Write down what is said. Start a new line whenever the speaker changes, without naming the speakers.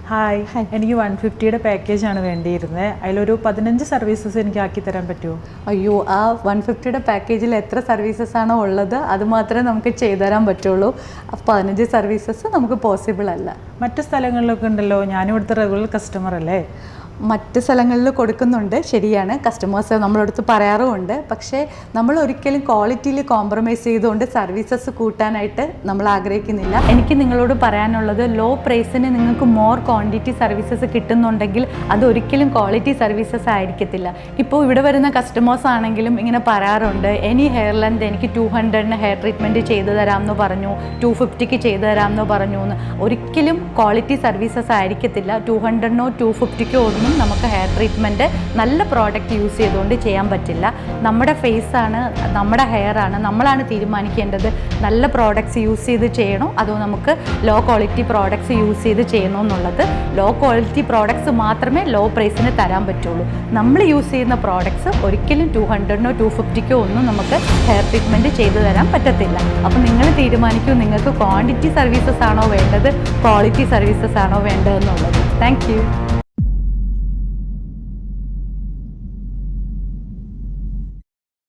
Hi, എനിക്ക് 150യുടെ പാക്കേജാണ് വേണ്ടിയിരുന്നത്. അതിലൊരു 15 സർവീസസ് എനിക്ക് ആക്കി തരാൻ പറ്റുമോ?
അയ്യോ, ആ 150യുടെ പാക്കേജിൽ എത്ര സർവീസസ് ആണോ ഉള്ളത് അത് മാത്രമേ നമുക്ക് ചെയ്തു തരാൻ പറ്റുള്ളൂ. 15 സർവീസസ് നമുക്ക് പോസിബിൾ അല്ല.
മറ്റു സ്ഥലങ്ങളിലൊക്കെ ഉണ്ടല്ലോ, ഞാനും ഇവിടുത്തെ റെഗുലർ കസ്റ്റമർ അല്ലേ.
മറ്റ് സ്ഥലങ്ങളിൽ കൊടുക്കുന്നുണ്ട്, ശരിയാണ്, കസ്റ്റമേഴ്സ് നമ്മളടുത്ത് പറയാറുമുണ്ട്. പക്ഷേ നമ്മൾ ഒരിക്കലും ക്വാളിറ്റിയിൽ കോംപ്രമൈസ് ചെയ്തുകൊണ്ട് സർവീസസ് കൂട്ടാനായിട്ട് നമ്മൾ ആഗ്രഹിക്കുന്നില്ല. എനിക്ക് നിങ്ങളോട് പറയാനുള്ളത്, ലോ പ്രൈസിന് നിങ്ങൾക്ക് മോർ ക്വാണ്ടിറ്റി സർവീസസ് കിട്ടുന്നുണ്ടെങ്കിൽ അതൊരിക്കലും ക്വാളിറ്റി സർവീസസ് ആയിരിക്കത്തില്ല. ഇപ്പോൾ ഇവിടെ വരുന്ന കസ്റ്റമേഴ്സ് ആണെങ്കിലും ഇങ്ങനെ പറയാറുണ്ട്, എനി ഹെയർ ലെന്ത് എനിക്ക് 200ന് ഹെയർ ട്രീറ്റ്മെൻറ്റ് ചെയ്തു തരാമെന്ന് പറഞ്ഞു, 250ക്ക് ചെയ്തു തരാമെന്ന് പറഞ്ഞു എന്ന്. ഒരിക്കലും ക്വാളിറ്റി സർവീസസ് ആയിരിക്കത്തില്ല. 200നോ 250ക്കോ ഒന്നും നമുക്ക് ഹെയർ ട്രീറ്റ്മെൻറ്റ് നല്ല പ്രോഡക്റ്റ് യൂസ് ചെയ്തുകൊണ്ട് ചെയ്യാൻ പറ്റില്ല. നമ്മുടെ ഫേസാണ്, നമ്മുടെ ഹെയർ ആണ്, നമ്മളാണ് തീരുമാനിക്കേണ്ടത് നല്ല പ്രോഡക്റ്റ്സ് യൂസ് ചെയ്ത് ചെയ്യണോ അതോ നമുക്ക് ലോ ക്വാളിറ്റി പ്രോഡക്റ്റ്സ് യൂസ് ചെയ്ത് ചെയ്യണോ എന്നുള്ളത്. ലോ ക്വാളിറ്റി പ്രോഡക്റ്റ്സ് മാത്രമേ ലോ പ്രൈസിന് തരാൻ പറ്റുള്ളൂ. നമ്മൾ യൂസ് ചെയ്യുന്ന പ്രോഡക്റ്റ്സ് ഒരിക്കലും 200നോ 250ക്കോ ഒന്നും നമുക്ക് ഹെയർ ട്രീറ്റ്മെൻറ്റ് ചെയ്തു തരാൻ പറ്റത്തില്ല. അപ്പോൾ നിങ്ങൾ തീരുമാനിക്കൂ, നിങ്ങൾക്ക് ക്വാണ്ടിറ്റി സർവീസസ് ആണോ വേണ്ടത്, ക്വാളിറ്റി സർവീസസ് ആണോ വേണ്ടതെന്നുള്ളത്. Thank you.